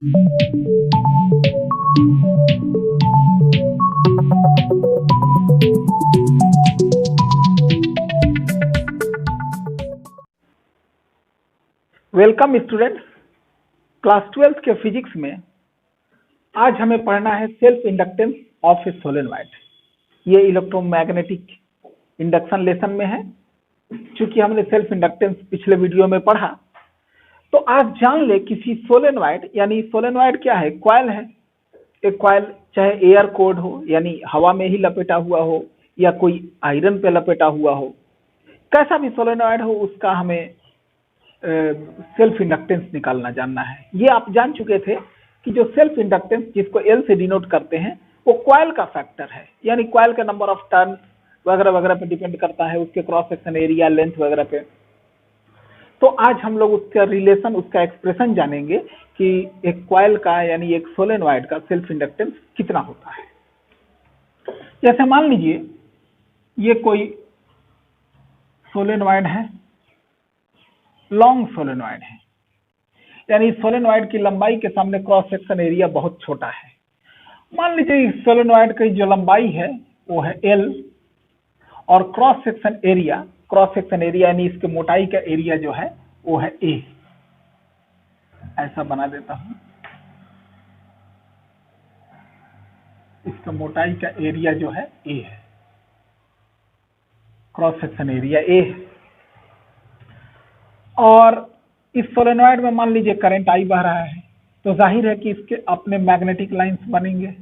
Welcome students, class 12 के physics में आज हमें पढ़ना है self inductance of A solenoid. ये इलेक्ट्रोमैग्नेटिक इंडक्शन लेसन में है। चूंकि हमने सेल्फ इंडक्टेंस पिछले वीडियो में पढ़ा, तो आज जान ले किसी सोलेनॉइड, यानी सोलेनॉइड क्या है, कॉइल है। एक कॉइल चाहे एयर कोड हो, यानी हवा में ही लपेटा हुआ हो, या कोई आयरन पे लपेटा हुआ हो, कैसा भी सोलेनॉइड हो, उसका हमें सेल्फ इंडक्टेंस निकालना जानना है। ये आप जान चुके थे कि जो सेल्फ इंडक्टेंस, जिसको एल से डिनोट करते हैं, वो कॉइल का फैक्टर है, यानी कॉइल का नंबर ऑफ टर्न वगैरह वगैरह पे डिपेंड करता है, उसके क्रॉस सेक्शन एरिया, लेंथ वगैरह पे। तो आज हम लोग उसका रिलेशन, उसका एक्सप्रेशन जानेंगे कि एक कॉइल का, यानी एक सोलेनॉइड का सेल्फ इंडक्टेंस कितना होता है। जैसे मान लीजिए ये कोई सोलेनॉइड है, लॉन्ग सोलेनॉइड है, यानी सोलेनॉइड की लंबाई के सामने क्रॉस सेक्शन एरिया बहुत छोटा है। मान लीजिए इस सोलेनॉइड की जो लंबाई है वो है L, और क्रॉस सेक्शन एरिया यानी इसके मोटाई का एरिया जो है वो है A। ऐसा बना देता हूं, इसका मोटाई का एरिया जो है A है, क्रॉस सेक्शन एरिया A है। और इस सोलेनॉइड में मान लीजिए करंट I बह रहा है, तो जाहिर है कि इसके अपने मैग्नेटिक लाइंस बनेंगे।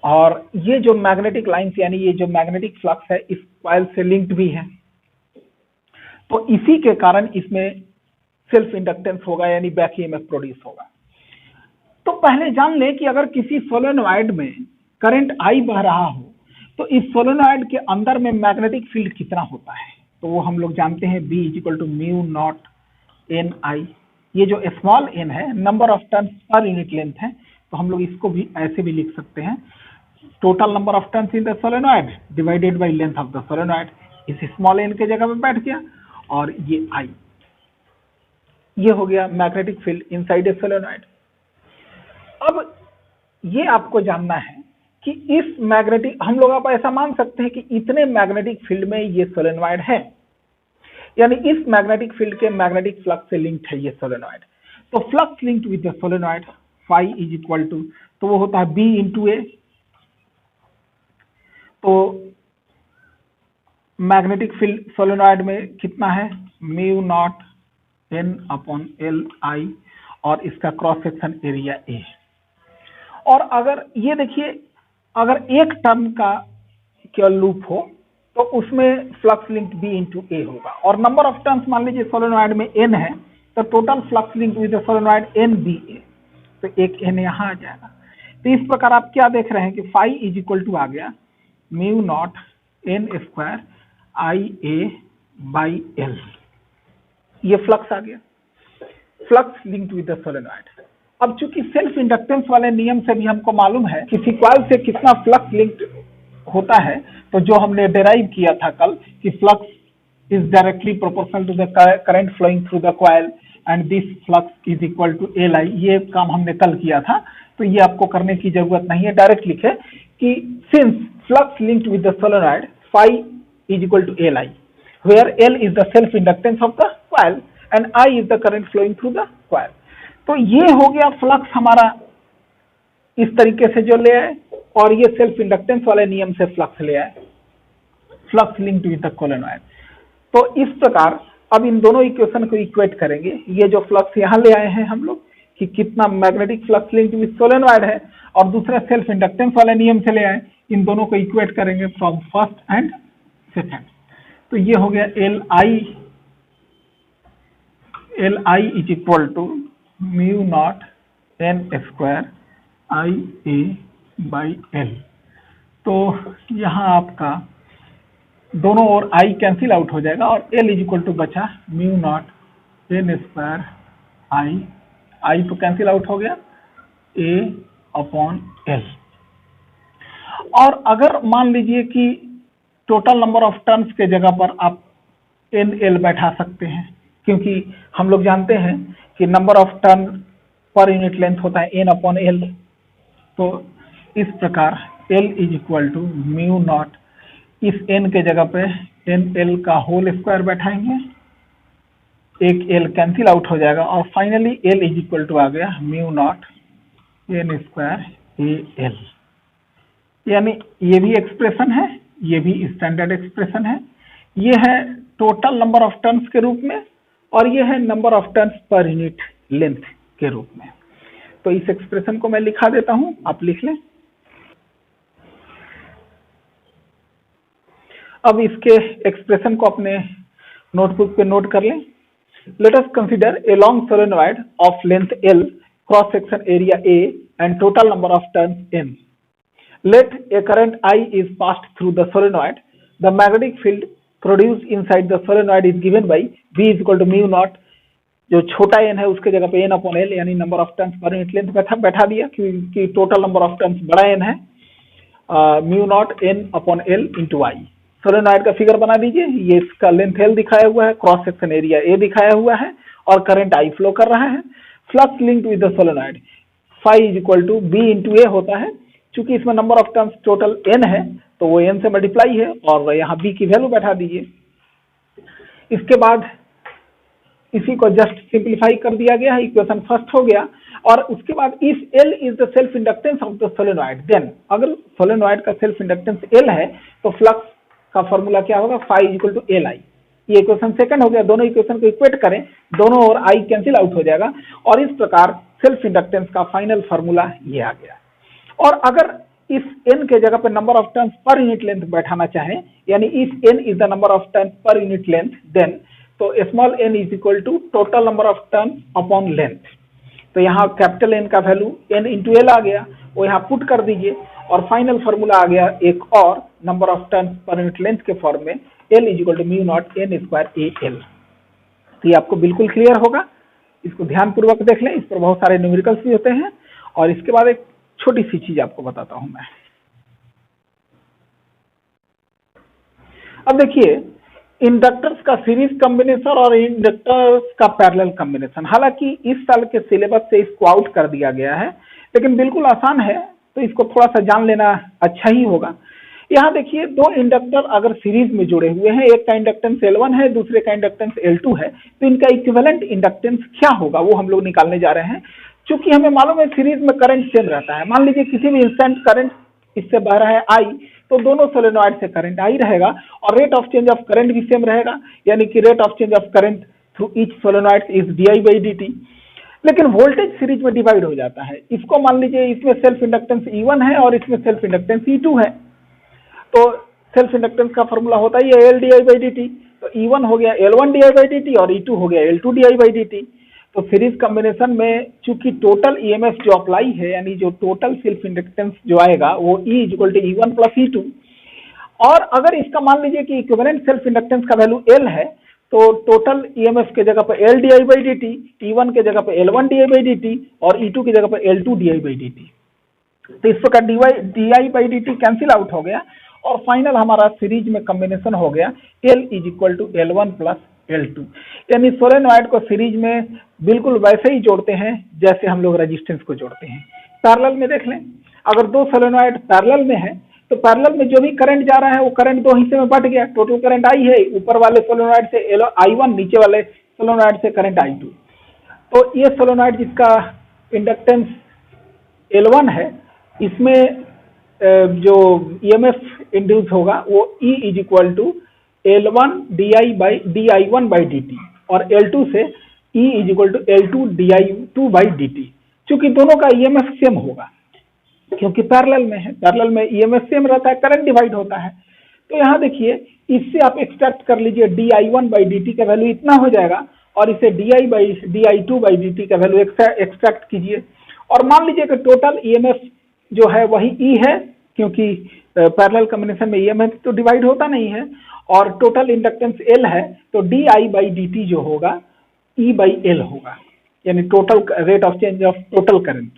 और ये जो मैग्नेटिक लाइंस, यानी ये जो मैग्नेटिक फ्लक्स है, इस कॉइल से लिंक्ड भी है। तो इसी के कारण इसमें सेल्फ इंडक्टेंस होगा, यानी बैक ईएमएफ प्रोड्यूस होगा। तो पहले जान ले कि अगर किसी सोलेनॉइड में करंट I बह रहा हो, तो इस सोलेनॉइड के अंदर में मैग्नेटिक फील्ड कितना होता है। तो वो हम लोग जानते हैं, B = μ0 Ni। ये जो स्मॉल n है, नंबर ऑफ टर्न्स पर यूनिट लेंथ है, तो हम लोग इसको भी ऐसे भी लिख सकते हैं, total number of turns in the solenoid divided by length of the solenoid. इस स्मॉल n के जगह पे बैठ गया, और ये I, ये हो गया magnetic field inside a solenoid. अब ये आपको जानना है कि इस मैग्नेटिक, हम लोग आप ऐसा मान सकते हैं कि इतने मैग्नेटिक फील्ड में ये सोलेनॉइड है, यानी इस मैग्नेटिक फील्ड के मैग्नेटिक फ्लक्स से लिंक्ड है ये सोलेनॉइड। तो flux linked with the solenoid phi = तो वो होता है B × A। तो मैग्नेटिक फील्ड सोलेनॉइड में कितना है, μ0 N/Li, और इसका क्रॉस सेक्शन एरिया A। और अगर ये देखिए, अगर एक टर्न का केवल लूप हो तो उसमें फ्लक्स लिंक्ड B × A होगा। और नंबर ऑफ टर्न्स मान लीजिए सोलेनॉइड में n है, तो total flux linked with the solenoid NBA, तो एक n यहाँ आ जाएगा। तो इस प्रकार आप क्या देख रहे हैं कि फाई = आ गया μ0 N² Ia/L। ये फ्लक्स आ गया, flux linked with the solenoid. अब चूंकि सेल्फ इंडक्टेंस वाले नियम से भी हमको मालूम है किसी कॉइल से कितना फ्लक्स लिंक्ड होता है, तो जो हमने डेराइव किया था कल कि flux is directly proportional to the current flowing through the coil and this flux is equal to Li, ये काम हमने कल किया था। तो ये आपको करने की जरूरत नहीं है, डायरेक्ट लिखे कि since flux linked with the solenoid phi = Li, where L is the self inductance of the coil and I is the current flowing through the coil। तो ये हो गया फ्लक्स हमारा इस तरीके से जो ले आए, और ये सेल्फ इंडक्टेंस वाले नियम से फ्लक्स ले आए, flux linked with the solenoid. तो इस प्रकार अब इन दोनों इक्वेशन को इक्वेट करेंगे। ये जो फ्लक्स यहाँ ले आए हैं हम लोग कि कितना magnetic flux linked with solenoid है, और दूसरा सेल्फ इंडक्टेंस वाले नियम से ले आए, इन दोनों को इक्वेट करेंगे फ्रॉम फर्स्ट एंड सेकेंड। तो ये हो गया Li = μ0 N² Ia/L। तो यहाँ आपका दोनों ओर I कैंसिल आउट हो जाएगा, और L = बचा μ0 N² I तो कैंसिल आउट हो गया A/L। और अगर मान लीजिए कि टोटल नंबर ऑफ टर्न्स के जगह पर आप NL बैठा सकते हैं, क्योंकि हम लोग जानते हैं कि number of turn per unit length होता है n अपॉन एल। तो इस प्रकार L is equal to mu naught, इस n के जगह पे n L का होल स्क्वायर बैठाएंगे, एक L कैंसिल आउट हो जाएगा और finally L is equal to आ गया mu naught n square A L. यानी ये भी एक्सप्रेशन है, ये भी स्टैंडर्ड एक्सप्रेशन है। ये है टोटल नंबर ऑफ टर्न्स के रूप में और ये है नंबर ऑफ टर्न्स पर यूनिट लेंथ के रूप में। तो इस एक्सप्रेशन को मैं लिखा देता हूं, आप लिख लें। अब इसके एक्सप्रेशन को अपने नोटबुक पे नोट कर लें। Let us consider a long solenoid of length L, cross section area A and total number of turns N. Let a current I is passed through the solenoid. The magnetic field produced inside the solenoid is given by V is equal to mu naught, जो छोटा n है उसके जगह पे n upon L यानी number of turns पर unit length बैठा दिया, क्योंकि टोटल नंबर ऑफ टर्न्स बड़ा n है, mu naught n upon L into I. Solenoid का फिगर बना दीजिए, ये इसका लेंथ L दिखाया हुआ है, क्रॉस सेक्शन एरिया A दिखाया हुआ है और करंट I फ्लो कर रहा है। Flux linked with the solenoid phi is equal to B into A होता है। चूंकि इसमें number of turns total n है तो वो n से मल्टीप्लाई है और यहाँ b की वैल्यू बैठा दीजिए। इसके बाद इसी को जस्ट सिंप्लीफाई कर दिया गया है, इक्वेशन फर्स्ट हो गया। और उसके बाद if L is the self inductance of the solenoid, then अगर सोलेनॉइड का सेल्फ इंडक्टेंस L है तो फ्लक्स का फॉर्मूला क्या होगा, phi is equal to L I. ये इक्वेशन सेकंड हो गया। दोनों इक्वेशन को इक्वेट करें, दोनों और आई कैंसिल आउट हो जाएगा और इस प्रकार सेल्फ इंडक्टेंस का फाइनल फॉर्मूला ये आ गया। और अगर इस n के जगह पे नंबर ऑफ टर्न्स पर यूनिट लेंथ बैठाना चाहें, यानी if n is the number of turns पर यूनिट लेंथ, देन तो small n is equal to total number of turns upon length. तो यहाँ कैपिटल N का वैल्यू n इंटू एल आ गया, वो यहाँ पुट कर दीजिए और फाइनल फॉर्मूला आ गया एक और नंबर ऑफ टर्न्स पर यूनिट लेंथ के फॉर्म में, L is equal to mu naught n square A L. तो ये आपको बिल्कुल क्लियर होगा, इसको ध्यानपूर्वक देख लें, इस पर बहुत सारे न्यूमेरिकल्स भी होते हैं। और इसके बाद एक छोटी सी चीज आपको बताता हूं मैं। अब देखिए, इंडक्टर्स का सीरीज कॉम्बिनेशन और इंडक्टर्स का पैरेलल कॉम्बिनेशन, हालांकि इस साल के सिलेबस से इसको आउट कर दिया गया है, लेकिन बिल्कुल आसान है, तो इसको थोड़ा सा जान लेना अच्छा ही होगा। यहाँ देखिए, दो इंडक्टर अगर सीरीज में जुड़े हुए हैं, एक का इंडक्टेंस L1 है, दूसरे का इंडक्टेंस L2 है, तो इनका इक्विवेलेंट इंडक्टेंस क्या होगा वो हम लोग निकालने जा रहे हैं। चूंकि हमें मालूम है सीरीज में करंट सेम रहता है, मान लीजिए किसी भी इंस्टेंट करंट इससे बह रहा है I, तो दोनों सोलेनॉइड से करंट I रहेगा और rate of change of current भी सेम रहेगा, यानी कि rate of change of current through each solenoid is D by D T. लेकिन वोल्टेज सीरीज में डिवाइड हो जाता है। इसको मान लीजिए इसमें सेल्फ इंडक्टेंस E1 है और इसमें सेल्फ इंडक्टेंस E2 है, तो सेल्फ इंडक्टेंस का फॉर्मूला होता है ये L D by D T. तो E1 हो गया L1 D by D T और E2 हो गया L2 D by D T. तो सीरीज कॉम्बिनेशन में चूंकि टोटल ईएमएफ जो अप्लाई है, यानी जो टोटल सेल्फ इंडक्टेंस जो आएगा वो E equal to E1 plus E2। और अगर इसका मान लीजिए कि इक्विवेलेंट सेल्फ इंडक्टेंस का वैल्यू L है, तो टोटल ईएमएफ के जगह पर L D by D T, E1 के जगह पर L1 D by D T और E2 की जगह पर L2 D by D T. तो इस प्रकार D by D T cancel out हो गया और फाइनल हमारा सीरीज में कॉम्बिनेशन हो गया L is equal to L1 plus L2। यानी सोलेनॉइड को सीरीज में बिल्कुल वैसे ही जोड़ते हैं जैसे हम लोग रेजिस्टेंस को जोड़ते हैं। पैरेलल में देख लें, अगर दो सोलेनॉइड पैरेलल में है तो पैरेलल में जो भी करंट जा रहा है वो करंट दो हिस्से में बट गया। टोटल करंट I है, ऊपर वाले सोलेनॉइड से I1, नीचे वाले सोलेनॉइड से करंट I2। तो ये सोलेनॉइड जिसका इंडक्टेंस L1 है, इसमें जो ईएमएफ इंड्यूस होगा वो E is equal to L1 D I one by D T और L2 से E is equal to L2 D I two by D T. चूंकि दोनों का ईएमएफ सेम होगा, क्योंकि पैरेलल में है, पैरेलल में ईएमएफ सेम रहता है, करंट डिवाइड होता है। तो यहाँ देखिए, इससे आप एक्सट्रैक्ट कर लीजिए di1 बाई डी टी का वैल्यू इतना हो जाएगा और इसे di2 बाई डी टी का वैल्यू एक्सट्रैक्ट कीजिए और मान लीजिए कि टोटल ईएमएफ जो है वही E है, क्योंकि पैरेलल कॉम्बिनेशन में ईएमएफ तो डिवाइड होता नहीं है, और टोटल इंडक्टेंस L है, तो di बाई डी टी जो होगा E बाई L होगा, यानी total rate of change of total current.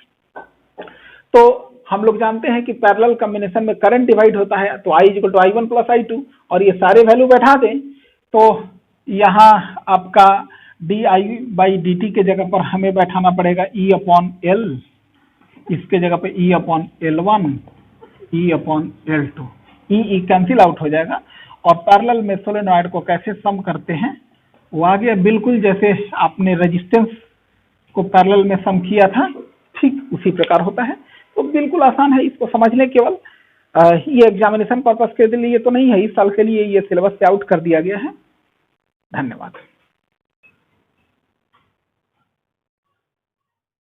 तो हम लोग जानते हैं कि पैरेलल कॉम्बिनेशन में करंट डिवाइड होता है, तो I equal to I1 plus I2 और ये सारे वैल्यू बैठा दें तो यहाँ आपका D I by D T के जगह पर हमें बैठाना पड़ेगा ई अपॉन एल, इसके जगह पे ई अपॉन एल वन, ई अपॉन एल टू, ई कैंसिल आउट हो जाएगा। और पैरेलल में सोलेनॉइड को कैसे सम करते हैं वो आ गया, बिल्कुल जैसे आपने रेजिस्टेंस को पैरेलल में सम किया था ठीक उसी प्रकार होता है। तो बिल्कुल आसान है इसको समझने, केवल ये एग्जामिनेशन पर्पस के लिए तो नहीं है, इस साल के लिए ये सिलेबस से आउट कर दिया गया है। धन्यवाद।